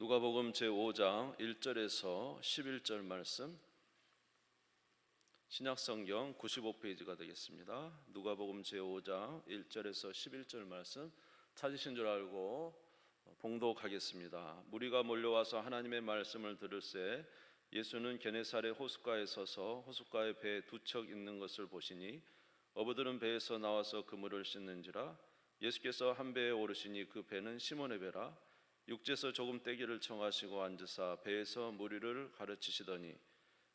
누가복음 제5장 1절에서 11절 말씀, 신약성경 95페이지가 되겠습니다. 누가복음 제5장 1절에서 11절 말씀 찾으신 줄 알고 봉독하겠습니다. 무리가 몰려와서 하나님의 말씀을 들을새 예수는 게네사렛 호숫가에 서서 호숫가에 배 두 척 있는 것을 보시니 어부들은 배에서 나와서 그물을 씻는지라. 예수께서 한 배에 오르시니 그 배는 시몬의 배라. 육지에서 조금 떼기를 청하시고 앉으사 배에서 무리를 가르치시더니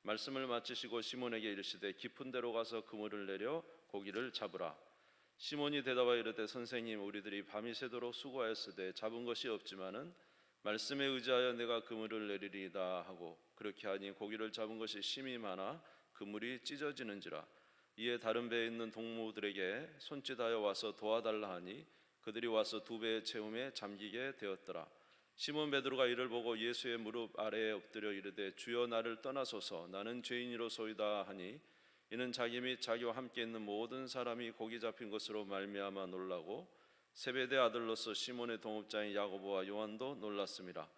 말씀을 마치시고 시몬에게 이르시되 깊은 데로 가서 그물을 내려 고기를 잡으라. 시몬이 대답하여 이르되 선생님, 우리들이 밤이 새도록 수고하였으되 잡은 것이 없지만은 말씀에 의지하여 내가 그물을 내리리이다 하고, 그렇게 하니 고기를 잡은 것이 심히 많아 그물이 찢어지는지라. 이에 다른 배에 있는 동무들에게 손짓하여 와서 도와달라 하니 그들이 와서 두 배의 채움에 잠기게 되었더라. 시몬 베드로가 이를 보고 예수의 무릎 아래에 엎드려 이르되 주여, 나를 떠나소서, 나는 죄인이로소이다 하니, 이는 자기 및 자기와 함께 있는 모든 사람이 고기 잡힌 것으로 말미암아 놀라고 세베대 아들로서 시몬의 동업자인 야고보와 요한도 놀랐습니다.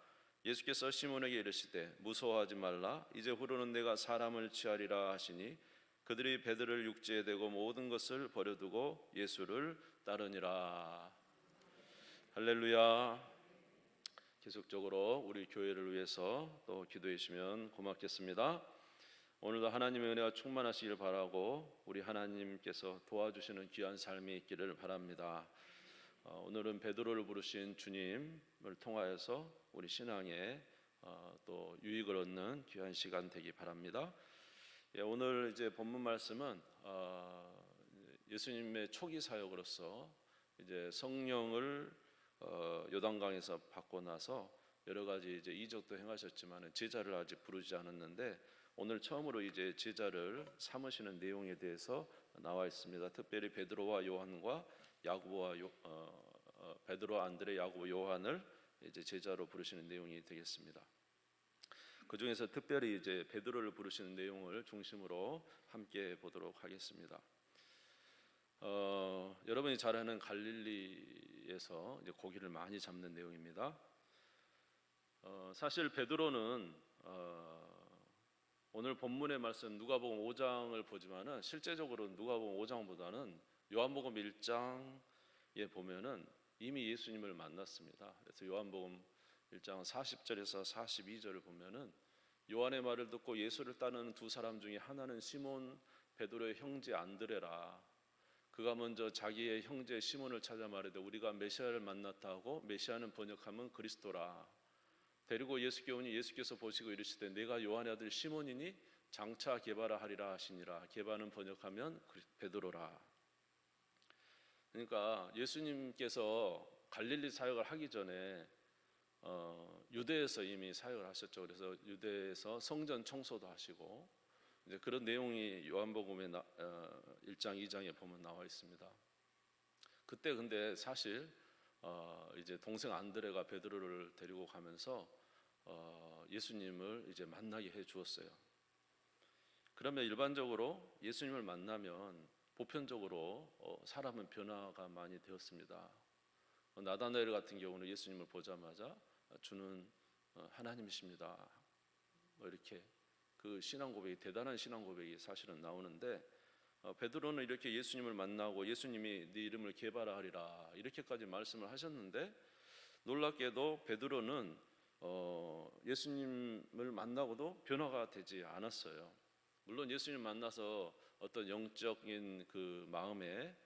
예수께서 시몬에게 이르시되 무서워하지 말라, 이제 후로는 내가 사람을 취하리라 하시니 그들이 배들을 육지에 대고 모든 것을 버려두고 예수를 따르니라. 할렐루야. 계속적으로 우리 교회를 위해서 또 기도해 주시면 고맙겠습니다. 오늘도 하나님의 은혜가 충만하시길 바라고 우리 하나님께서 도와주시는 귀한 삶이 있기를 바랍니다. 오늘은 베드로를 부르신 주님을 통하여서 우리 신앙에 또 유익을 얻는 귀한 시간 되기 바랍니다. 오늘 이제 본문 말씀은 예수님의 초기 사역으로서 이제 성령을 요단강에서 받고 나서 여러 가지 이제 이적도 행하셨지만 제자를 아직 부르지 않았는데, 오늘 처음으로 이제 제자를 삼으시는 내용에 대해서 나와 있습니다. 특별히 베드로와 요한과 야고보와 베드로, 안드레, 야고보, 요한을 이제 제자로 부르시는 내용이 되겠습니다. 그 중에서 특별히 이제 베드로를 부르시는 내용을 중심으로 함께 보도록 하겠습니다. 여러분이 잘 아는 갈릴리에서 이제 고기를 많이 잡는 내용입니다. 사실 베드로는 오늘 본문의 말씀 누가복음 5장을 보지만은 실제적으로 누가복음 5장보다는 요한복음 1장에 보면은 이미 예수님을 만났습니다. 그래서 요한복음 1장 40절에서 42절을 보면은 요한의 말을 듣고 예수를 따르는 두 사람 중에 하나는 시몬 베드로의 형제 안드레라. 그가 먼저 자기의 형제 시몬을 찾아 말하되 우리가 메시아를 만났다 하고, 메시아는 번역하면 그리스도라. 데리고 예수께 오니 예수께서 보시고 이르시되 내가 요한의 아들 시몬이니 장차 게바라 하리라 하시니라. 게바는 번역하면 베드로라. 그러니까 예수님께서 갈릴리 사역을 하기 전에 유대에서 이미 사역을 하셨죠. 그래서 유대에서 성전 청소도 하시고 이제 그런 내용이 요한복음의 1장, 2장에 보면 나와 있습니다. 그때 근데 사실 이제 동생 안드레가 베드로를 데리고 가면서 예수님을 이제 만나게 해 주었어요. 그러면 일반적으로 예수님을 만나면 보편적으로 사람은 변화가 많이 되었습니다. 나다나엘 같은 경우는 예수님을 보자마자 주는 하나님이십니다, 이렇게 그 신앙 고백이, 대단한 신앙 고백이 사실은 나오는데, 베드로는 이렇게 예수님을 만나고 예수님이 네 이름을 게바라 하리라 이렇게까지 말씀을 하셨는데, 놀랍게도 베드로는 예수님을 만나고도 변화가 되지 않았어요. 물론 예수님 만나서 어떤 영적인 그 마음에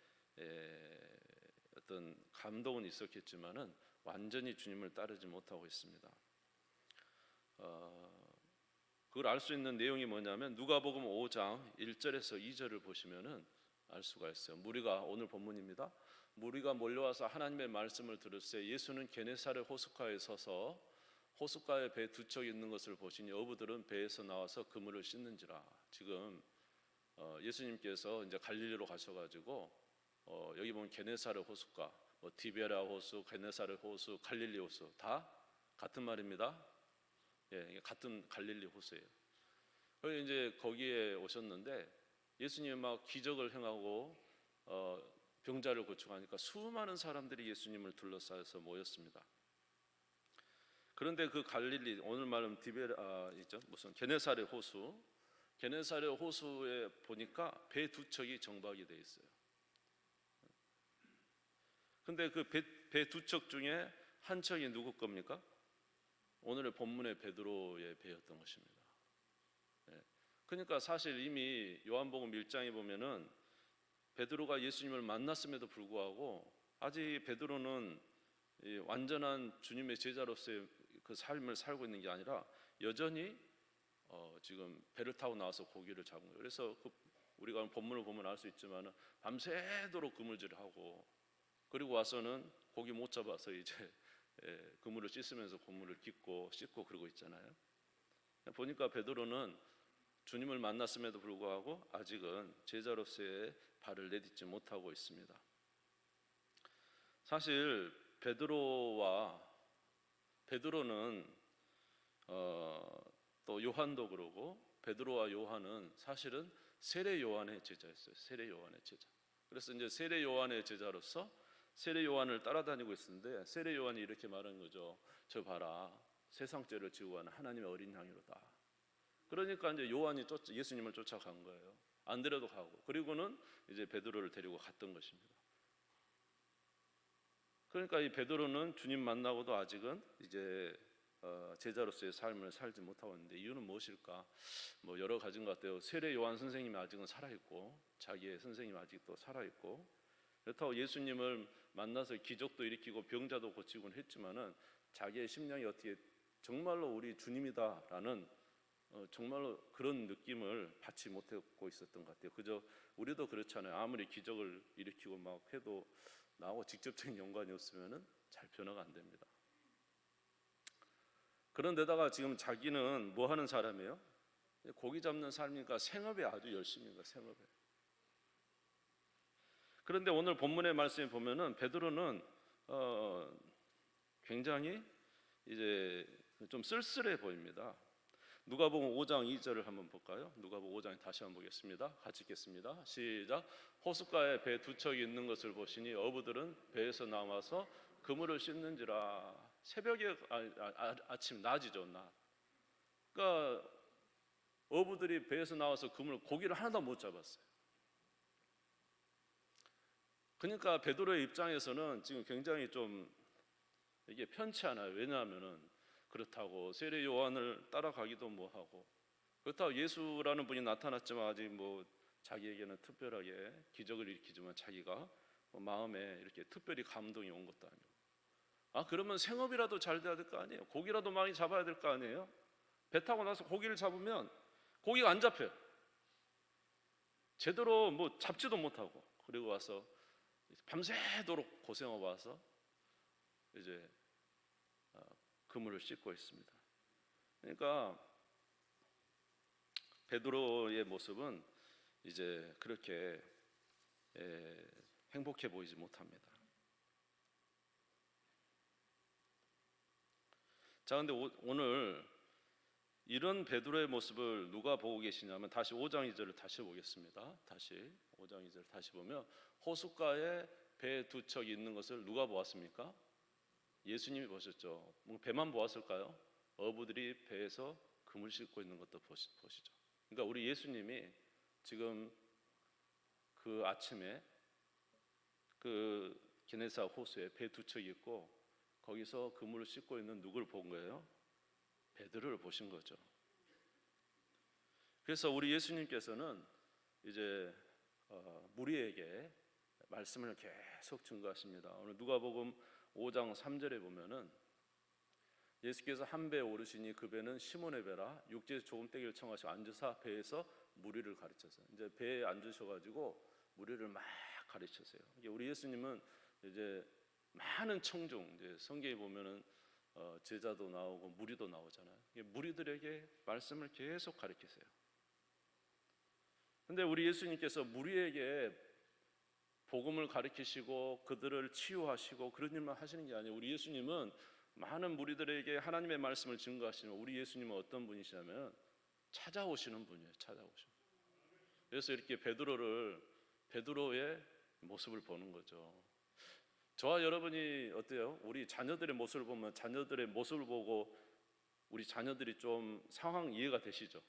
어떤 감동은 있었겠지만은 완전히 주님을 따르지 못하고 있습니다. 그걸 알 수 있는 내용이 뭐냐면 누가복음 5장 1절에서 2절을 보시면은 알 수가 있어요. 무리가, 오늘 본문입니다. 무리가 몰려와서 하나님의 말씀을 들을새 예수는 게네사렛 호숫가에 서서 호숫가에 배 두 척 있는 것을 보시니 어부들은 배에서 나와서 그물을 씻는지라. 지금 예수님께서 이제 갈릴리로 가셔가지고 여기 보면 게네사렛 호숫가, 뭐 디베라 호수, 게네사렛 호수, 갈릴리 호수 다 같은 말입니다. 같은 갈릴리 호수예요. 그래서 이제 거기에 오셨는데 예수님이 막 기적을 행하고 병자를 고쳐가니까 수많은 사람들이 예수님을 둘러싸여서 모였습니다. 그런데 그 갈릴리, 오늘 말은 있죠, 무슨 게네사렛 호수, 게네사렛 호수에 보니까 배 두 척이 정박이 돼 있어요. 근데 그 배 두 척 중에 한 척이 누구 겁니까? 오늘의 본문의 베드로의 배였던 것입니다. 예. 그러니까 사실 이미 요한복음 1장에 보면은 베드로가 예수님을 만났음에도 불구하고 아직 베드로는 이 완전한 주님의 제자로서의 그 삶을 살고 있는 게 아니라 여전히 지금 배를 타고 나와서 고기를 잡은 거예요. 그래서 우리가 본문을 보면 알 수 있지만 밤새도록 그물질을 하고, 그리고 와서는 고기 못 잡아서 이제 그물을 씻으면서 고물을 씻고 그러고 있잖아요. 보니까 베드로는 주님을 만났음에도 불구하고 아직은 제자로서의 발을 내딛지 못하고 있습니다. 사실 베드로는 또 요한도 그러고, 베드로와 요한은 사실은 세례 요한의 제자였어요. 세례 요한의 제자. 그래서 이제 세례 요한의 제자로서 세례 요한을 따라다니고 있었는데, 세례 요한이 이렇게 말하는 거죠. 저 봐라, 세상 죄를 지고 가는 하나님의 어린 양이로다. 그러니까 이제 요한이 예수님을 쫓아간 거예요. 안드레도 가고, 그리고는 이제 베드로를 데리고 갔던 것입니다. 그러니까 이 베드로는 주님 만나고도 아직은 이제 제자로서의 삶을 살지 못하고 있는데, 이유는 무엇일까? 뭐 여러 가지인 것 같아요. 세례 요한 선생님이 아직은 살아있고, 자기의 선생님이 아직도 살아있고, 그렇다고 예수님을 만나서 기적도 일으키고 병자도 고치곤 했지만은 자기의 심령이 어떻게 정말로 우리 주님이다라는 정말로 그런 느낌을 받지 못하고 있었던 것 같아요. 그저 우리도 그렇잖아요. 아무리 기적을 일으키고 막 해도 나하고 직접적인 연관이 없으면은 잘 변화가 안 됩니다. 그런데다가 지금 자기는 뭐 하는 사람이에요? 고기 잡는 사람이니까 생업에 아주 열심히 인가, 생업에. 그런데 오늘 본문의 말씀에 보면은 베드로는 굉장히 이제 좀 쓸쓸해 보입니다. 누가복음 5장 2절을 한번 볼까요? 누가복음 5장 다시 한번 보겠습니다. 같이 읽겠습니다. 시작. 호숫가에 배 두 척이 있는 것을 보시니 어부들은 배에서 나와서 그물을 씻는지라. 새벽에 아침 낮이죠, 낮. 그러니까 어부들이 배에서 나와서 고기를 하나도 못 잡았어요. 그러니까 베드로의 입장에서는 지금 굉장히 좀 이게 편치 않아요. 왜냐하면은 그렇다고 세례 요한을 따라가기도 뭐하고, 그렇다고 예수라는 분이 나타났지만 아직 뭐 자기에게는 특별하게 기적을 일으키지만 자기가 뭐 마음에 이렇게 특별히 감동이 온 것도 아니고, 그러면 생업이라도 잘 돼야 될 거 아니에요. 고기라도 많이 잡아야 될 거 아니에요. 배 타고 나서 고기를 잡으면 고기가 안 잡혀요. 제대로 뭐 잡지도 못하고, 그리고 와서 밤새도록 고생하고 와서 이제 그물을 씻고 있습니다. 그러니까 베드로의 모습은 이제 그렇게 행복해 보이지 못합니다. 자, 근데 오늘 이런 베드로의 모습을 누가 보고 계시냐면, 다시 5장 2절을 다시 보겠습니다. 다시 5장 2절 다시 보면, 호숫가에 배 두 척이 있는 것을 누가 보았습니까? 예수님이 보셨죠. 뭐 배만 보았을까요? 어부들이 배에서 그물 싣고 있는 것도 보시죠. 그러니까 우리 예수님이 지금 그 아침에 그 게네사 호수에 배 두 척이 있고 거기서 그물을 싣고 있는 누구를 본 거예요? 베드로를 보신 거죠. 그래서 우리 예수님께서는 이제 무리에게 말씀을 계속 증거하십니다. 오늘 누가복음 5장 3절에 보면은 예수께서 한 배에 오르시니 그 배는 시몬의 배라. 육지에서 조금떼기를 청하시고 앉으사 배에서 무리를 가르쳤어요. 이제 배에 앉으셔가지고 무리를 막 가르쳤어요. 우리 예수님은 이제 많은 청중, 이제 성경에 보면은 제자도 나오고 무리도 나오잖아요. 무리들에게 말씀을 계속 가르치세요. 근데 우리 예수님께서 무리에게 복음을 가르치시고 그들을 치유하시고 그런 일만 하시는 게 아니에요. 우리 예수님은 많은 무리들에게 하나님의 말씀을 증거하시는, 우리 예수님은 어떤 분이시냐면 찾아오시는 분이에요. 찾아오시는. 그래서 이렇게 베드로의 모습을 보는 거죠. 저와 여러분이 어때요? 우리 자녀들의 모습을 보면 자녀들의 모습을 보고 우리 자녀들이 좀 상황 이해가 되시죠?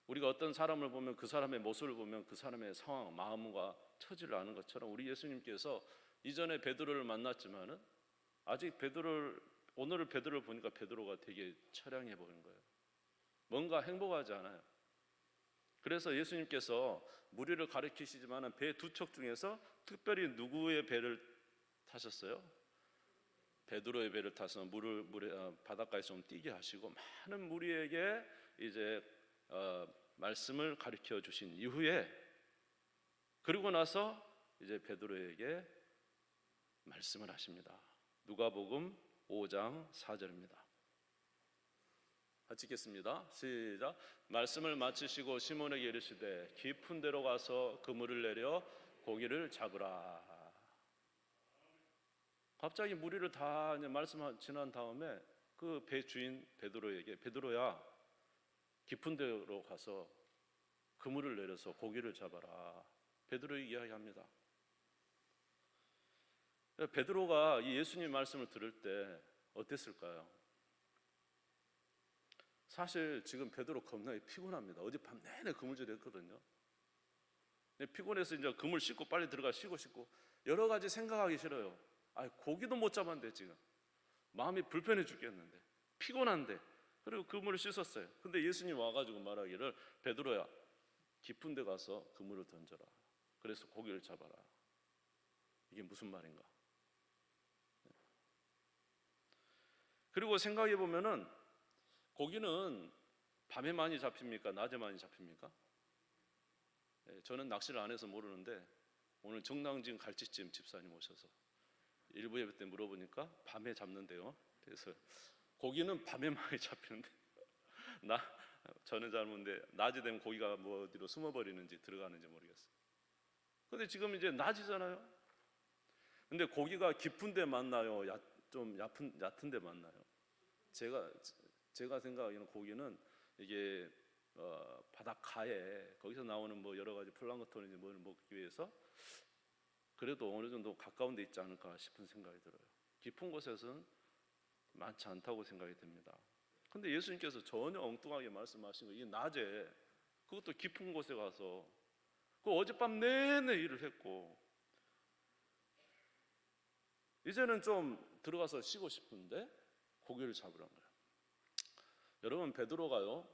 우리가 어떤 사람을 보면 그 사람의 모습을 보면 그 사람의 상황, 마음과 처지를 아는 것처럼 우리 예수님께서 이전에 베드로를 만났지만은 아직 오늘 베드로를 보니까 베드로가 되게 처량해 보이는 거예요. 뭔가 행복하지 않아요. 그래서 예수님께서 무리를 가르치시지만은 배 두 척 중에서 특별히 누구의 배를 타셨어요? 베드로의 배를 타서 바닷가에 좀 뛰게 하시고 많은 무리에게 이제 말씀을 가르쳐 주신 이후에 그리고 나서 이제 베드로에게 말씀을 하십니다. 누가복음 5장 4절입니다. 같이 읽겠습니다. 시작. 말씀을 마치시고 시몬에게 이르시되 깊은 데로 가서 그물을 내려 고기를 잡으라. 갑자기 무리를 다 이제 말씀 지난 다음에 그 배 주인 베드로에게 베드로야 깊은 데로 가서 그물을 내려서 고기를 잡아라. 베드로에게 이야기합니다. 베드로가 이 예수님 말씀을 들을 때 어땠을까요? 사실 지금 베드로 겁나게 피곤합니다. 어젯밤 내내 그물질 했거든요. 피곤해서 이제 그물 씻고 빨리 들어가 쉬고 싶고 여러 가지 생각하기 싫어요. 고기도 못 잡았는데 지금 마음이 불편해 죽겠는데 피곤한데 그리고 그물을 씻었어요. 근데 예수님 와가지고 말하기를 베드로야 깊은 데 가서 그물을 던져라. 그래서 고기를 잡아라. 이게 무슨 말인가? 그리고 생각해 보면은 고기는 밤에 많이 잡힙니까? 낮에 많이 잡힙니까? 저는 낚시를 안 해서 모르는데 오늘 정당진 갈치찜 집사님 오셔서 일부 예배 때 물어보니까 밤에 잡는데요. 그래서 고기는 밤에 많이 잡히는데 저는 잘 모르는데 낮이 되면 고기가 뭐 어디로 숨어버리는지 들어가는지 모르겠어요. 근데 지금 이제 낮이잖아요. 근데 고기가 깊은 데 맞나요? 좀 얕은 데 맞나요? 제가 생각하기에는 고기는 이게 바닷가에 거기서 나오는 뭐 여러 가지 플랑크톤인지 뭘 먹기 위해서 그래도 어느 정도 가까운 데 있지 않을까 싶은 생각이 들어요. 깊은 곳에서는 많지 않다고 생각이 됩니다. 근데 예수님께서 전혀 엉뚱하게 말씀하신 거예요. 이 낮에 그것도 깊은 곳에 가서 그 어젯밤 내내 일을 했고 이제는 좀 들어가서 쉬고 싶은데 고기를 잡으란 거예요. 여러분 베드로가요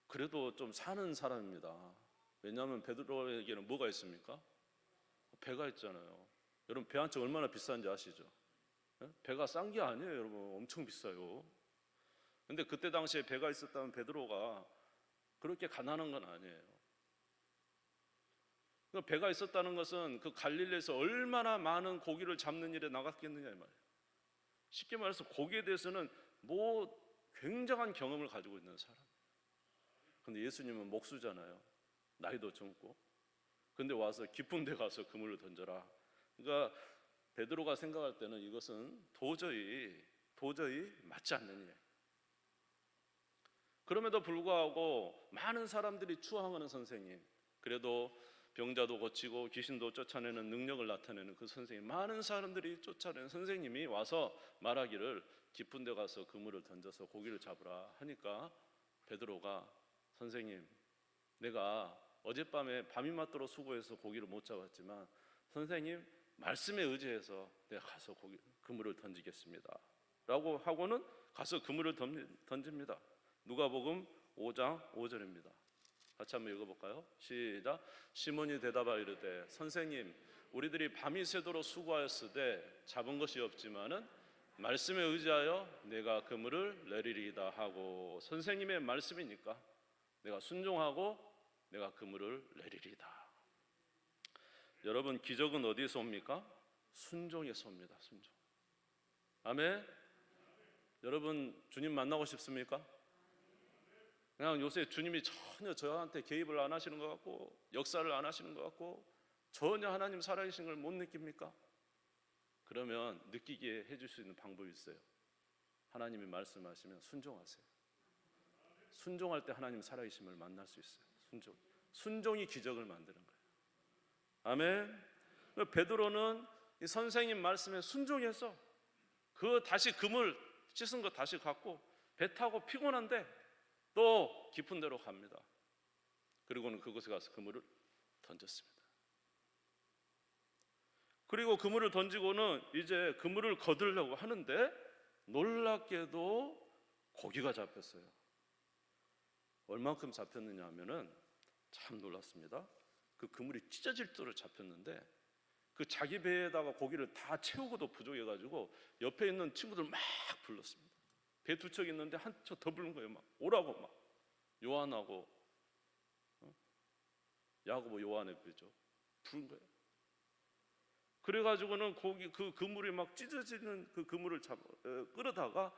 그래도 좀 사는 사람입니다. 왜냐하면 베드로에게는 뭐가 있습니까? 배가 있잖아요. 여러분 배 한 척 얼마나 비싼지 아시죠? 배가 싼 게 아니에요 여러분. 엄청 비싸요. 근데 그때 당시에 배가 있었다면 베드로가 그렇게 가난한 건 아니에요. 그러니까 배가 있었다는 것은 그 갈릴리에서 얼마나 많은 고기를 잡는 일에 나갔겠느냐 이 말이에요. 쉽게 말해서 고기에 대해서는 뭐 굉장한 경험을 가지고 있는 사람. 근데 예수님은 목수잖아요. 나이도 젊고. 근데 와서 깊은 데 가서 그물을 던져라. 그러니까 베드로가 생각할 때는 이것은 도저히 맞지 않는 일. 그럼에도 불구하고 많은 사람들이 추앙하는 선생님, 그래도 병자도 고치고 귀신도 쫓아내는 능력을 나타내는 그 선생님, 많은 사람들이 쫓아내는 선생님이 와서 말하기를 깊은 데 가서 그물을 던져서 고기를 잡으라 하니까 베드로가 선생님, 내가 어젯밤에 밤이 맞도록 수고해서 고기를 못 잡았지만 선생님 말씀에 의지해서 내가 가서 그물을 던지겠습니다 라고 하고는 가서 그물을 던집니다. 누가복음 5장 5절입니다. 같이 한번 읽어볼까요? 시작. 시몬이 대답하여 이르되 선생님 우리들이 밤이 새도록 수고하였으되 잡은 것이 없지만은 말씀에 의지하여 내가 그물을 내리리이다 하고 선생님의 말씀이니까 내가 순종하고 내가 그물을 내리리이다. 여러분 기적은 어디에서 옵니까? 순종에서 옵니다. 순종. 아멘. 여러분 주님 만나고 싶습니까? 그냥 요새 주님이 전혀 저한테 개입을 안 하시는 것 같고 역사를 안 하시는 것 같고 전혀 하나님 살아계신 걸 못 느낍니까? 그러면 느끼게 해줄 수 있는 방법이 있어요. 하나님이 말씀하시면 순종하세요. 순종할 때 하나님 살아계심을 만날 수 있어요. 순종이 기적을 만드는 거예요. 아멘. 베드로는 이 선생님 말씀에 순종해서 그 다시 그물 씻은 거 다시 갖고 배 타고 피곤한데 또 깊은 데로 갑니다. 그리고는 그곳에 가서 그물을 던졌습니다. 그리고 그물을 던지고는 이제 그물을 거두려고 하는데 놀랍게도 고기가 잡혔어요. 얼만큼 잡혔느냐 하면은 참 놀랐습니다. 그 그물이 찢어질 대로 잡혔는데 그 자기 배에다가 고기를 다 채우고도 부족해가지고 옆에 있는 친구들 막 불렀습니다. 배 두 척 있는데 한 척 더 부른 거예요. 막 오라고 막 요한하고 야고보 요한의 배죠. 부른 거예요. 그래가지고는 고기 그 그물이 막 찢어지는 그 그물을 끌어다가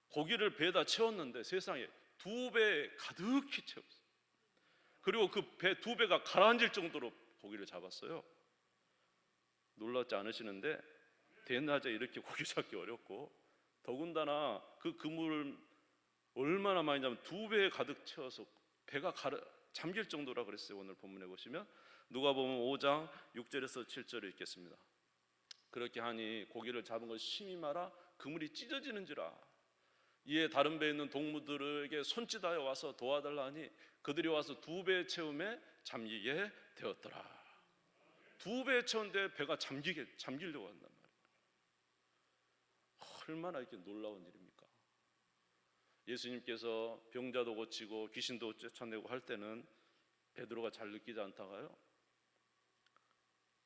고기를 배에다 채웠는데 세상에 2배 가득히 채웠어요. 그리고 그 배 2배가 가라앉을 정도로 고기를 잡았어요. 놀랍지 않으시는데 대낮에 이렇게 고기 잡기 어렵고 더군다나 그 그물을 얼마나 많이 잡으면 2배에 가득 채워서 배가 잠길 정도라 그랬어요. 오늘 본문에 보시면 누가복음 5장 6절에서 7절을 읽겠습니다. 그렇게 하니 고기를 잡은 것 심히 말아 그물이 찢어지는지라. 이에 다른 배에 있는 동무들에게 손짓하여 와서 도와달라니 그들이 와서 2배 채움에 잠기게 되었더라. 2배 채운데 배가 잠기려고 한단 말이에요. 얼마나 이렇게 놀라운 일입니까? 예수님께서 병자도 고치고 귀신도 쫓아내고 할 때는 베드로가 잘 느끼지 않다가요,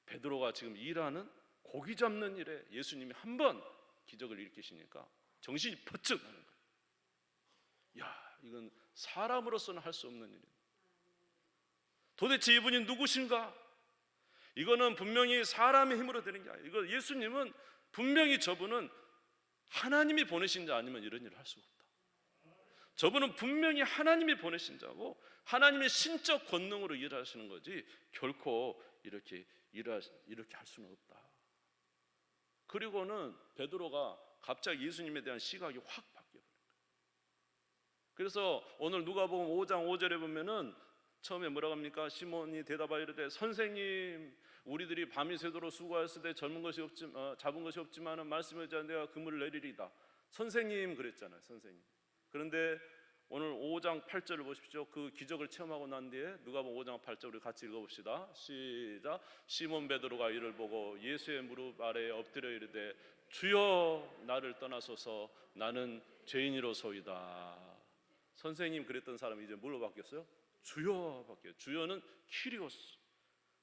베드로가 지금 일하는 고기 잡는 일에 예수님이 한 번 기적을 일으키시니까 정신이 번쩍 나는 거예요. 야, 이건 사람으로서는 할 수 없는 일입니다. 도대체 이분이 누구신가? 이거는 분명히 사람의 힘으로 되는 게 아니에요. 이거 예수님은 분명히 저분은 하나님이 보내신 자 아니면 이런 일을 할 수가 없다. 저분은 분명히 하나님이 보내신 자고 하나님의 신적 권능으로 일하시는 거지 결코 이렇게 할 수는 없다. 그리고는 베드로가 갑자기 예수님에 대한 시각이 확 바뀌어버려요. 그래서 오늘 누가복음 5장 5절에 보면은 처음에 뭐라고 합니까? 시몬이 대답하여 이르되 선생님, 우리들이 밤이 새도록 수고하였을 때 잡은 것이 없지만은 말씀에 의지하여 내가 그물을 내리리다. 선생님 그랬잖아요. 선생님. 그런데 오늘 5장 8절을 보십시오. 그 기적을 체험하고 난 뒤에 누가복음 5장 8절 우리 같이 읽어봅시다. 시작. 시몬 베드로가 이를 보고 예수의 무릎 아래에 엎드려 이르되 주여 나를 떠나소서 나는 죄인이로소이다. 선생님 그랬던 사람이 이제 뭘로 바뀌었어요? 주여 바뀌어요. 주여는 키리오스,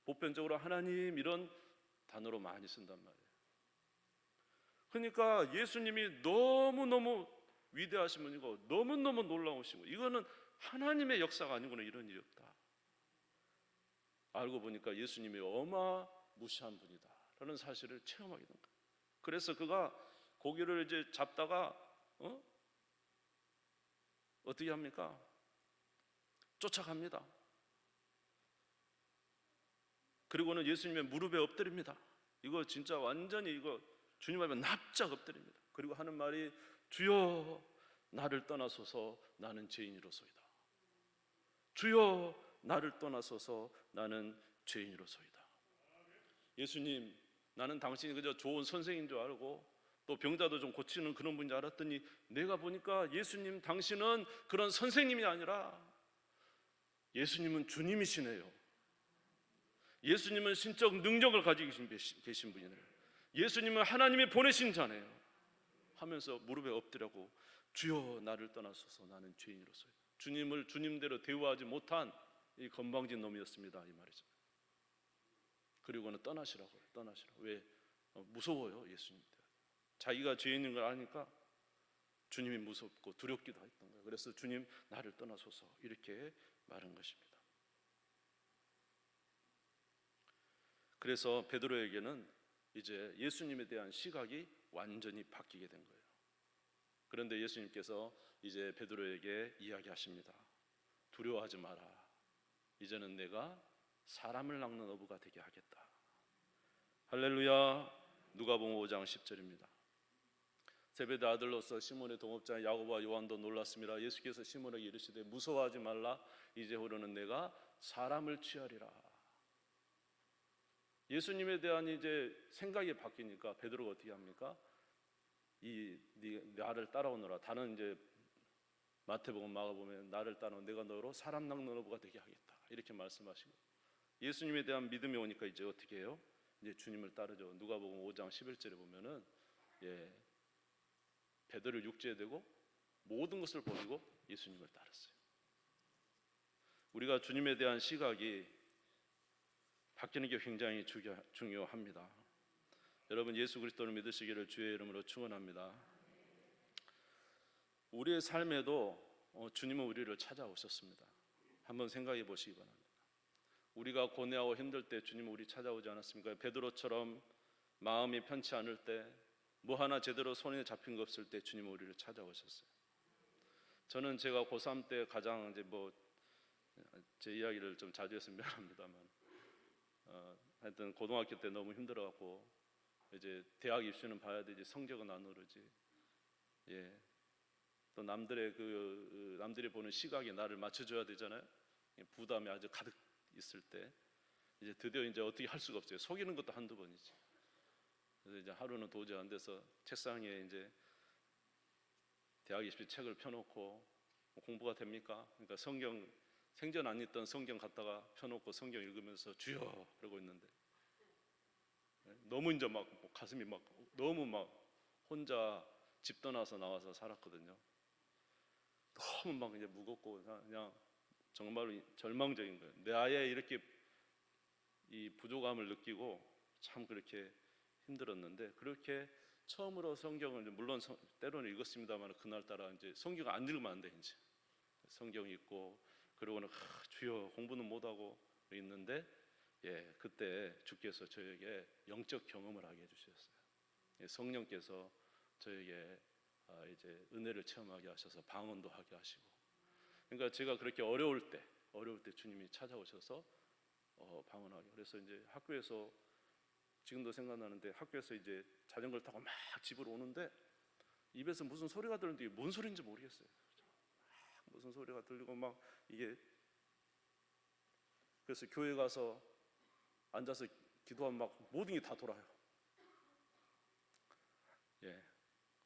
보편적으로 하나님 이런 단어로 많이 쓴단 말이에요. 그러니까 예수님이 너무너무 위대하신 분이고 너무너무 놀라우신 분, 이거는 하나님의 역사가 아니고는 이런 일이 없다. 알고 보니까 예수님이 어마무시한 분이다 라는 사실을 체험하게 된 거예요. 그래서 그가 고기를 이제 잡다가 어떻게 합니까? 쫓아갑니다. 그리고는 예수님의 무릎에 엎드립니다. 이거 진짜 완전히 이거 주님 앞에 납작 엎드립니다. 그리고 하는 말이 주여 나를 떠나소서 나는 죄인이로소이다. 주여 나를 떠나소서 나는 죄인이로소이다. 예수님, 나는 당신이 그저 좋은 선생인 줄 알고 또 병자도 좀 고치는 그런 분인 줄 알았더니 내가 보니까 예수님 당신은 그런 선생님이 아니라 예수님은 주님이시네요. 예수님은 신적 능력을 가지고 계신 분이네요. 예수님은 하나님이 보내신 자네요 하면서 무릎에 엎드려고 주여 나를 떠나소서 나는 죄인으로서요. 주님을 주님대로 대우하지 못한 이 건방진 놈이었습니다 이 말이죠. 그리고는 떠나시라고. 왜? 무서워요. 예수님 자기가 죄인인 걸 아니까 주님이 무섭고 두렵기도 했던 거예요. 그래서 주님 나를 떠나소서 이렇게 말한 것입니다. 그래서 베드로에게는 이제 예수님에 대한 시각이 완전히 바뀌게 된 거예요. 그런데 예수님께서 이제 베드로에게 이야기하십니다. 두려워하지 마라. 이제는 내가 사람을 낚는 어부가 되게 하겠다. 할렐루야. 누가복음 5장 10절입니다. 제베데 아들로서 시몬의 동업자 야고보와 요한도 놀랐습니다. 예수께서 시몬에게 이르시되 무서워하지 말라. 이제후로는 내가 사람을 취하리라. 예수님에 대한 이제 생각이 바뀌니까 베드로가 어떻게 합니까? 나를 따라오너라. 다른 이제 마태복음, 마가복음에 나를 따라오 내가 너로 사람 낚는 어부가 되게 하겠다 이렇게 말씀하시고, 예수님에 대한 믿음이 오니까 이제 어떻게 해요? 이제 주님을 따르죠. 누가복음 5장 11절에 보면은 베드로를 육지에 대고 모든 것을 버리고 예수님을 따랐어요. 우리가 주님에 대한 시각이 바뀌는 게 굉장히 중요합니다. 여러분, 예수 그리스도를 믿으시기를 주의 이름으로 축원합니다. 우리의 삶에도 주님은 우리를 찾아오셨습니다. 한번 생각해 보시기 바랍니다. 우리가 고뇌하고 힘들 때 주님은 우리 찾아오지 않았습니까? 베드로처럼 마음이 편치 않을 때, 뭐 하나 제대로 손에 잡힌 거 없을 때 주님은 우리를 찾아오셨어요. 저는 제가 고3 때 가장 이제 제 이야기를 좀 자주 해서 미안합니다만, 하여튼 고등학교 때 너무 힘들어갖고 이제 대학 입시는 봐야 되지 성적은 안 오르지. 또 남들이 보는 시각에 나를 맞춰줘야 되잖아요. 부담이 아주 가득 있을 때 이제 드디어 이제 어떻게 할 수가 없어요. 속이는 것도 한두 번이지. 그래서 이제 하루는 도저히 안 돼서 책상에 이제 대학 입시 책을 펴놓고 공부가 됩니까? 그러니까 생전 안 읽던 성경 갖다가 펴놓고 성경 읽으면서 주여 그러고 있는데, 너무 이제 막 가슴이 막 너무 막 혼자 집 떠나서 나와서 살았거든요. 너무 막 이제 무겁고 그냥 정말로 절망적인 거예요. 내 아예 이렇게 이 부족함을 느끼고 참 그렇게 힘들었는데, 그렇게 처음으로 성경을 물론 때로는 읽었습니다만 그날따라 이제 성경 안 읽으면 안 돼. 이제 성경 읽고 그러고는 주여 공부는 못하고 있는데, 그때 주께서 저에게 영적 경험을 하게 해주셨어요. 성령께서 저에게 이제 은혜를 체험하게 하셔서 방언도 하게 하시고, 그러니까 제가 그렇게 어려울 때 주님이 찾아오셔서 방언하게. 그래서 이제 학교에서 지금도 생각나는데, 학교에서 이제 자전거를 타고 막 집으로 오는데 입에서 무슨 소리가 들리는데 이게 뭔 소리인지 모르겠어요. 무슨 소리가 들리고 막 이게, 그래서 교회 가서 앉아서 기도하면 막 모든 게 다 돌아요.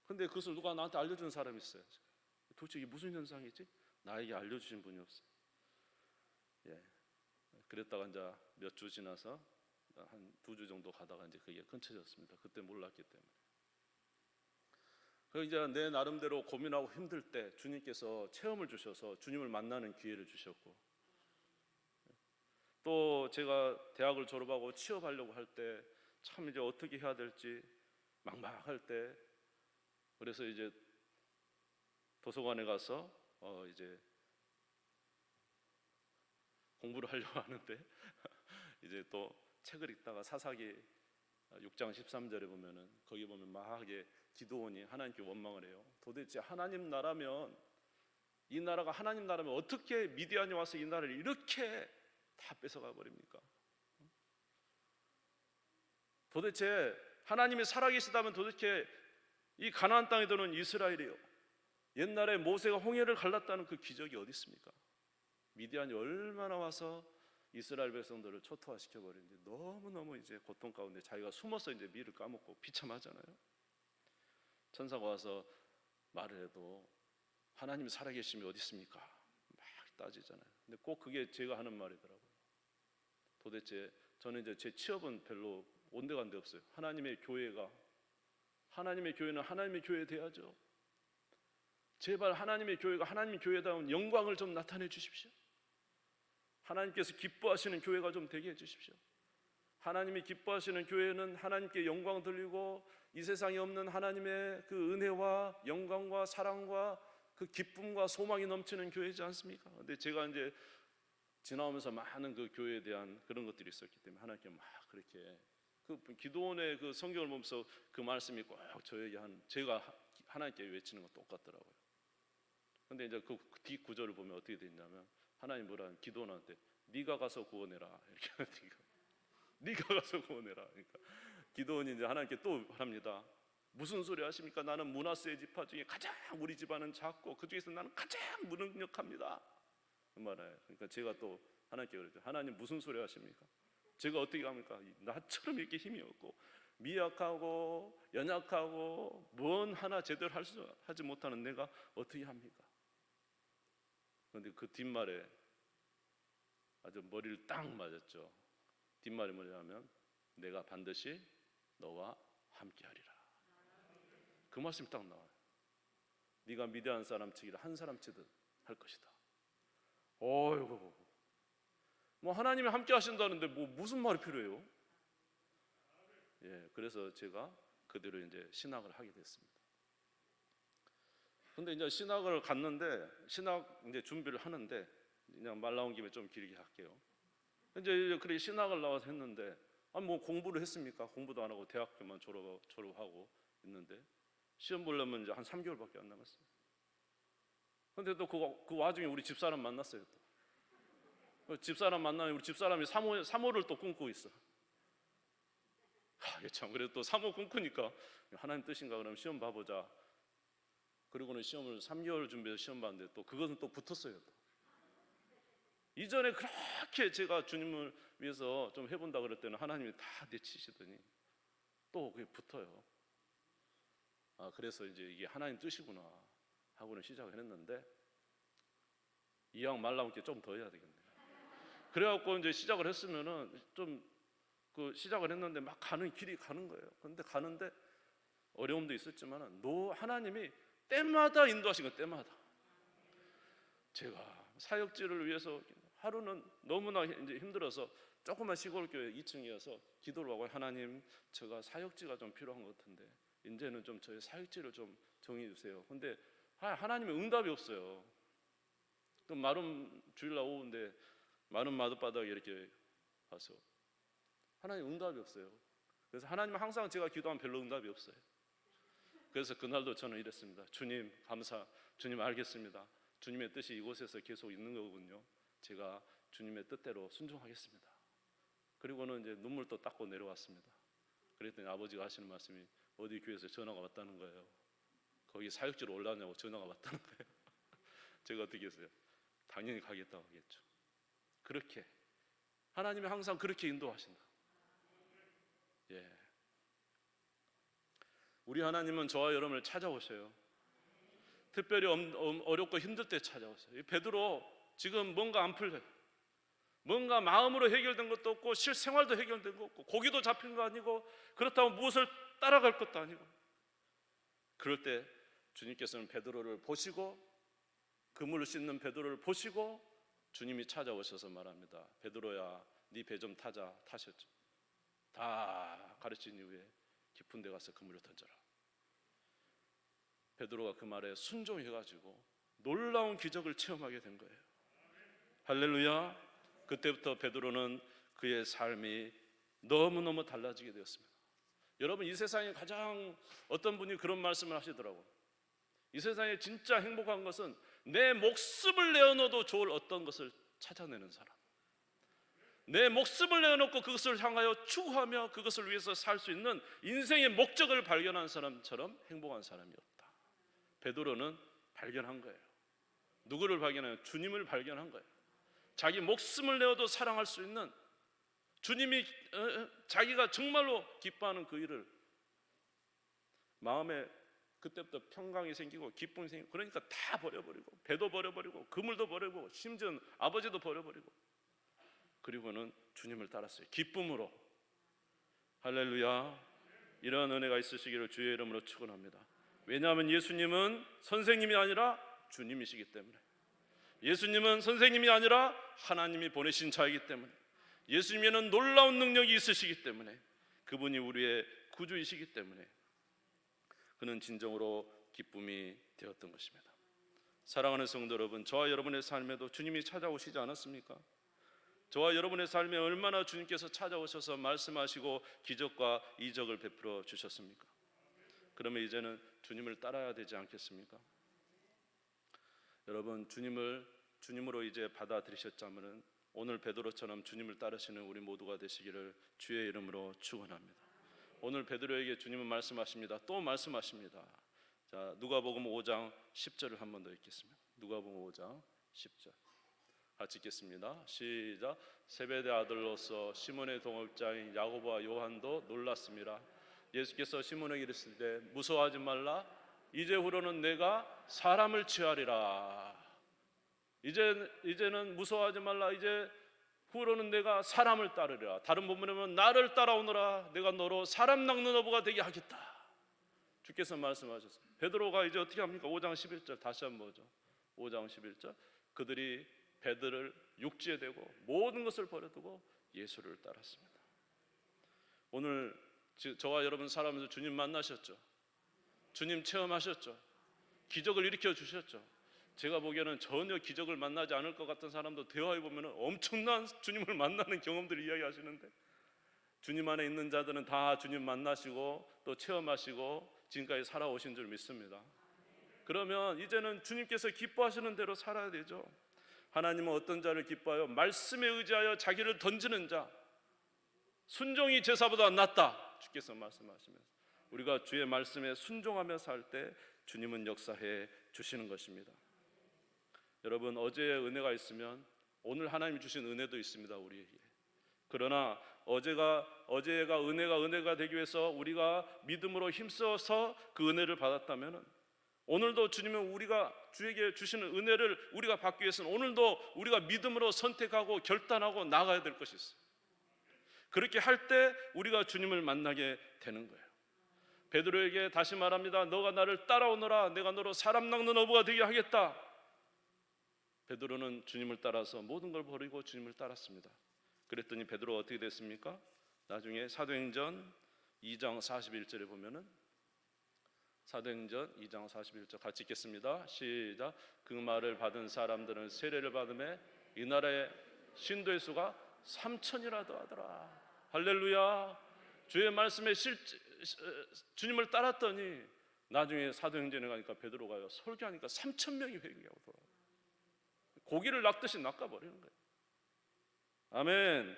근데 그것을 누가 나한테 알려주는 사람이 있어요. 도대체 이게 무슨 현상이지? 나에게 알려주신 분이 없어요. 그랬다가 이제 몇 주 지나서 한 2주 정도 가다가 이제 그게 끊쳐졌습니다. 그때 몰랐기 때문에. 그래서 이제 내 나름대로 고민하고 힘들 때 주님께서 체험을 주셔서 주님을 만나는 기회를 주셨고, 또 제가 대학을 졸업하고 취업하려고 할 때 참 이제 어떻게 해야 될지 막막할 때, 그래서 이제 도서관에 가서 이제 공부를 하려고 하는데 이제 또 책을 읽다가 사사기 6장 13절에 보면은, 거기 보면 막 기드온이 하나님께 원망을 해요. 도대체 하나님 나라면, 이 나라가 하나님 나라면 어떻게 미디안이 와서 이 나라를 이렇게 다 뺏어가 버립니까? 도대체 하나님이 살아계시다면 도대체 이 가나안 땅에 드는 이스라엘이요, 옛날에 모세가 홍해를 갈랐다는 그 기적이 어디 있습니까? 미디안이 얼마나 와서 이스라엘 백성들을 초토화시켜 버리는지 너무너무 이제 고통 가운데 자기가 숨어서 이제 미를 까먹고 비참하잖아요. 천사가 와서 말을 해도 하나님이 살아계심이 어디 있습니까? 막 따지잖아요. 근데 꼭 그게 제가 하는 말이더라고요. 도대체 저는 이제 제 취업은 별로 온데간데 없어요. 하나님의 교회는 하나님의 교회 돼야죠. 제발 하나님의 교회가 하나님의 교회다운 영광을 좀 나타내 주십시오. 하나님께서 기뻐하시는 교회가 좀 되게 해주십시오. 하나님이 기뻐하시는 교회는 하나님께 영광 돌리고 이 세상에 없는 하나님의 그 은혜와 영광과 사랑과 그 기쁨과 소망이 넘치는 교회지 않습니까? 근데 제가 이제 지나오면서 많은 그 교회에 대한 그런 것들이 있었기 때문에 하나님께 막 그렇게 그 기도원의 그 성경을 보면서 그 말씀이 꼭 저에게 제가 하나님께 외치는 건 똑같더라고요. 근데 이제 그 뒷구절을 보면 어떻게 되냐면, 하나님 뭐라 기도원한테 네가 가서 구원해라 이렇게 하니까, 네가 가서 구원해라. 그러니까 기도원이 이제 하나님께 또 합니다. 무슨 소리 하십니까? 나는 므낫세 지파 중에 가장 우리 집안은 작고 그 중에서 나는 가장 무능력합니다. 그 말이에요. 그러니까 제가 또 하나님께 그러죠. 하나님 무슨 소리 하십니까? 제가 어떻게 합니까? 나처럼 이렇게 힘이 없고 미약하고 연약하고 뭔 하나 제대로 하지 못하는 내가 어떻게 합니까? 그런데 그 뒷말에 아주 머리를 딱 맞았죠. 뒷말이 뭐냐면 내가 반드시 너와 함께하리라. 그 말씀이 딱 나와요. 네가 미대한 사람 치기를 한 사람 치듯 할 것이다. 어이구, 뭐 하나님이 함께 하신다는데 뭐 무슨 말이 필요해요? 예, 그래서 제가 그대로 이제 신학을 하게 됐습니다. 근데 이제 신학을 갔는데 신학 이제 준비를 하는데 그냥 말 나온 김에 좀 길게 할게요. 이제 그래 신학을 나와서 했는데 뭐 공부를 했습니까? 공부도 안 하고 대학교만 졸업하고 있는데 시험 보려면 이제 한 3개월밖에 안 남았어요. 근데 또 그 와중에 우리 집사람 만났어요. 또 집사람 만나면 우리 집사람이 사모를 또 꿈꾸고 있어. 참 그래도 또 사모 꿈꾸니까 하나님 뜻인가 그러면 시험 봐보자. 그리고는 시험을 3개월 준비해서 시험 봤는데 또 그것은 또 붙었어요. 또. 이전에 그렇게 제가 주님을 위해서 좀 해본다 그럴 때는 하나님이 다 내치시더니 또 그게 붙어요. 그래서 이제 이게 하나님 뜻이구나 하고는 시작을 했는데 이왕 말 나온 게 좀 더 해야 되겠네요. 그래갖고 이제 시작을 했으면은 좀 그 시작을 했는데 막 가는 길이 가는 거예요. 그런데 가는데 어려움도 있었지만은 하나님이 때마다 인도하신 거 때마다. 제가 사역지를 위해서 하루는 너무나 이제 힘들어서 조그만 시골 교회 2층이어서 기도를 하고 하나님 제가 사역지가 좀 필요한 것 같은데 이제는 좀 저희 사역지를 좀 정해 주세요. 근데 하나님의 응답이 없어요. 또 마름 주일날 오후인데 마름 마룻바닥에 이렇게 와서 하나님 응답이 없어요. 그래서 하나님은 항상 제가 기도하면 별로 응답이 없어요. 그래서 그날도 저는 이랬습니다. 주님 주님 알겠습니다. 주님의 뜻이 이곳에서 계속 있는 거군요. 제가 주님의 뜻대로 순종하겠습니다. 그리고는 이제 눈물도 닦고 내려왔습니다. 그랬더니 아버지가 하시는 말씀이 어디 교회에서 전화가 왔다는 거예요. 거기 사역지로 올라오냐고 전화가 왔다는 거예요. 제가 어떻게 했어요? 당연히 가겠다고 하겠죠. 그렇게 하나님이 항상 그렇게 인도하신다. 예. 우리 하나님은 저와 여러분을 찾아오셔요. 특별히 어렵고 힘들 때 찾아오세요. 베드로 지금 뭔가 안 풀려요. 뭔가 마음으로 해결된 것도 없고 실생활도 해결된 것 없고 고기도 잡힌 거 아니고 그렇다고 무엇을 따라갈 것도 아니고 그럴 때 주님께서는 베드로를 보시고 그물을 씻는 베드로를 보시고 주님이 찾아오셔서 말합니다. 베드로야 네 배 좀 타셨죠. 다 가르친 이후에 깊은 데 가서 그물을 던져라. 베드로가 그 말에 순종해가지고 놀라운 기적을 체험하게 된 거예요. 할렐루야. 그때부터 베드로는 그의 삶이 너무너무 달라지게 되었습니다. 여러분 이 세상에 가장 어떤 분이 그런 말씀을 하시더라고요. 이 세상에 진짜 행복한 것은 내 목숨을 내어놓어도 좋을 어떤 것을 찾아내는 사람, 내 목숨을 내어놓고 그것을 향하여 추구하며 그것을 위해서 살 수 있는 인생의 목적을 발견한 사람처럼 행복한 사람이 없다. 베드로는 발견한 거예요. 누구를 발견해요? 주님을 발견한 거예요. 자기 목숨을 내어도 사랑할 수 있는 주님이 자기가 정말로 기뻐하는 그 일을 마음에 그때부터 평강이 생기고 기쁨이 생기고 그러니까 다 버려버리고 배도 버려버리고 그물도 버리고 심지어 아버지도 버려버리고 그리고는 주님을 따랐어요. 기쁨으로. 할렐루야. 이러한 은혜가 있으시기를 주의 이름으로 축원합니다. 왜냐하면 예수님은 선생님이 아니라 주님이시기 때문에, 예수님은 선생님이 아니라 하나님이 보내신 자이기 때문에, 예수님에는 놀라운 능력이 있으시기 때문에, 그분이 우리의 구주이시기 때문에 그는 진정으로 기쁨이 되었던 것입니다. 사랑하는 성도 여러분, 저와 여러분의 삶에도 주님이 찾아오시지 않았습니까? 저와 여러분의 삶에 얼마나 주님께서 찾아오셔서 말씀하시고 기적과 이적을 베풀어 주셨습니까? 그러면 이제는 주님을 따라야 되지 않겠습니까? 여러분 주님으로 이제 받아들이셨다면 오늘 베드로처럼 주님을 따르시는 우리 모두가 되시기를 주의 이름으로 축원합니다. 오늘 베드로에게 주님은 말씀하십니다. 또 말씀하십니다. 자, 누가복음 5장 10절을 한 번 더 읽겠습니다. 누가복음 5장 10절. 같이 읽겠습니다. 시작. 세베대 아들로서 시몬의 동업자인 야고보와 요한도 놀랐습니다. 예수께서 시몬에게 이르시되 무서워하지 말라. 이제후로는 내가 사람을 취하리라. 이제는 무서워하지 말라. 이제 후로는 내가 사람을 따르리라. 다른 본문에 보면 나를 따라오너라. 내가 너로 사람 낚는 어부가 되게 하겠다. 주께서 말씀하셨습니다. 베드로가 이제 어떻게 합니까? 5장 11절 다시 한번 보죠. 5장 11절 그들이 배들을 육지에 대고 모든 것을 버려두고 예수를 따랐습니다. 오늘 저와 여러분 살아가면서 주님 만나셨죠? 주님 체험하셨죠? 기적을 일으켜 주셨죠? 제가 보기에는 전혀 기적을 만나지 않을 것 같은 사람도 대화해 보면 엄청난 주님을 만나는 경험들을 이야기하시는데, 주님 안에 있는 자들은 다 주님 만나시고 또 체험하시고 지금까지 살아오신 줄 믿습니다. 그러면 이제는 주님께서 기뻐하시는 대로 살아야 되죠. 하나님은 어떤 자를 기뻐하여? 말씀에 의지하여 자기를 던지는 자. 순종이 제사보다 낫다. 주께서 말씀하시면서 우리가 주의 말씀에 순종하며 살 때 주님은 역사해 주시는 것입니다. 여러분, 어제의 은혜가 있으면 오늘 하나님이 주신 은혜도 있습니다, 우리에게. 그러나 어제가 은혜가 되기 위해서 우리가 믿음으로 힘써서 그 은혜를 받았다면, 오늘도 주님은 우리가 주에게 주시는 은혜를 우리가 받기 위해서는 오늘도 우리가 믿음으로 선택하고 결단하고 나가야 될 것이 있어요. 그렇게 할 때 우리가 주님을 만나게 되는 거예요. 베드로에게 다시 말합니다. 너가 나를 따라오너라. 내가 너로 사람 낚는 어부가 되게 하겠다. 베드로는 주님을 따라서 모든 걸 버리고 주님을 따랐습니다. 그랬더니 베드로가 어떻게 됐습니까? 나중에 사도행전 2장 41절에 보면은, 사도행전 2장 41절 같이 읽겠습니다. 시작. 그 말을 받은 사람들은 세례를 받음에 이 나라의 신도의 수가 3,000이라도 하더라. 할렐루야. 주의 말씀에 주님을 따랐더니 나중에 사도행전에 가니까 베드로가요, 설교하니까 3,000명이 회개하고 돌아와요. 고기를 낚듯이 낚아버리는 거예요. 아멘.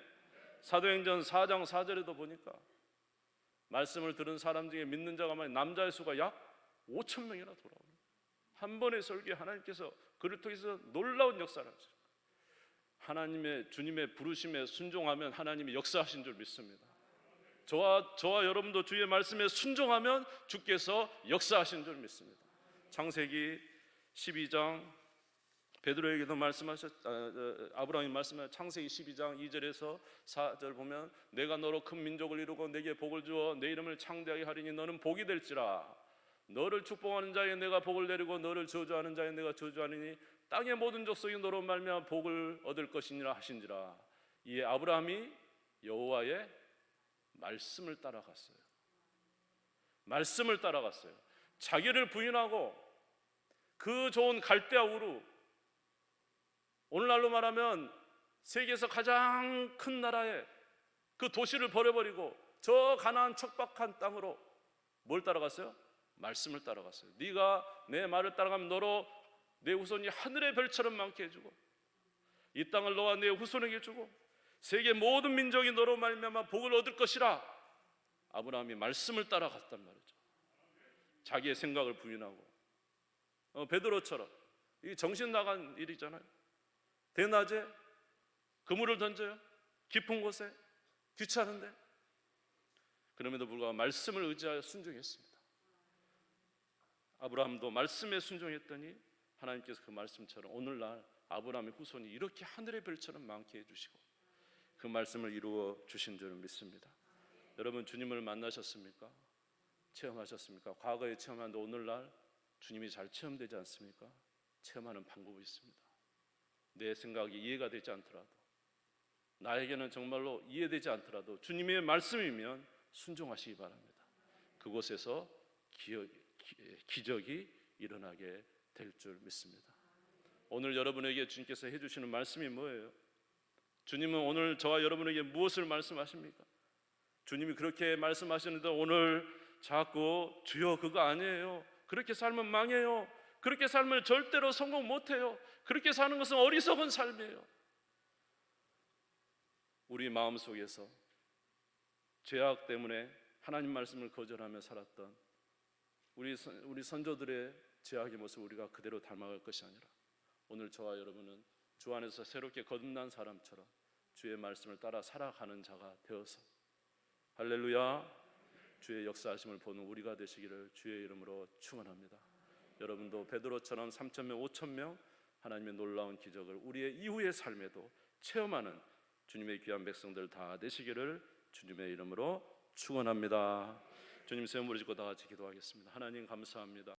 사도행전 4장 4절에도 보니까 말씀을 들은 사람 중에 믿는 자가 많이, 남자의 수가 약 5,000명이나 돌아오는, 한 번의 설교에 하나님께서 그를 통해서 놀라운 역사를 하시죠. 하나님의, 주님의 부르심에 순종하면 하나님이 역사하신 줄 믿습니다. 저와 여러분도 주의 말씀에 순종하면 주께서 역사하신 줄 믿습니다. 창세기 12장 베드로에게도 아브라함이 말씀하신 창세기 12장 2절에서 4절 보면, 내가 너로 큰 민족을 이루고 내게 복을 주어 내 이름을 창대하게 하리니 너는 복이 될지라. 너를 축복하는 자에 내가 복을 내리고 너를 저주하는 자에 내가 저주하리니 땅의 모든 족속이 너로 말미암아 복을 얻을 것이니라 하신지라. 이에 아브라함이 여호와의 말씀을 따라갔어요. 말씀을 따라갔어요. 자기를 부인하고 그 좋은 갈대아 우르, 오늘날로 말하면 세계에서 가장 큰 나라의 그 도시를 버려버리고 저 가나안 척박한 땅으로 뭘 따라갔어요? 말씀을 따라갔어요. 네가 내 말을 따라가면 너로 내 후손이 하늘의 별처럼 많게 해주고 이 땅을 너와 내 후손에게 주고 세계 모든 민족이 너로 말미암아 복을 얻을 것이라. 아브라함이 말씀을 따라갔단 말이죠. 자기의 생각을 부인하고, 베드로처럼 이 정신 나간 일이잖아요. 대낮에 그물을 던져요. 깊은 곳에, 귀찮은데. 그럼에도 불구하고 말씀을 의지하여 순종했습니다. 아브라함도 말씀에 순종했더니 하나님께서 그 말씀처럼 오늘날 아브라함의 후손이 이렇게 하늘의 별처럼 많게 해주시고 그 말씀을 이루어 주신 줄 믿습니다. 여러분, 주님을 만나셨습니까? 체험하셨습니까? 과거에 체험하는데 오늘날 주님이 잘 체험되지 않습니까? 체험하는 방법이 있습니다. 내 생각이 이해가 되지 않더라도, 나에게는 정말로 이해되지 않더라도 주님의 말씀이면 순종하시기 바랍니다. 그곳에서 기적이 일어나게 될 줄 믿습니다. 오늘 여러분에게 주님께서 해주시는 말씀이 뭐예요? 주님은 오늘 저와 여러분에게 무엇을 말씀하십니까? 주님이 그렇게 말씀하시는데 오늘 자꾸 주여 그거 아니에요, 그렇게 살면 망해요, 그렇게 살면 절대로 성공 못해요, 그렇게 사는 것은 어리석은 삶이에요. 우리 마음속에서 죄악 때문에 하나님 말씀을 거절하며 살았던 우리 선조들의 죄악의 모습을 우리가 그대로 닮아갈 것이 아니라 오늘 저와 여러분은 주 안에서 새롭게 거듭난 사람처럼 주의 말씀을 따라 살아가는 자가 되어서 할렐루야 주의 역사하심을 보는 우리가 되시기를 주의 이름으로 축원합니다. 여러분도 베드로처럼 3,000명 5,000명 하나님의 놀라운 기적을 우리의 이후의 삶에도 체험하는 주님의 귀한 백성들 다 되시기를 주님의 이름으로 축원합니다. 주님 세 무릎 짓고 다 같이 기도하겠습니다. 하나님 감사합니다.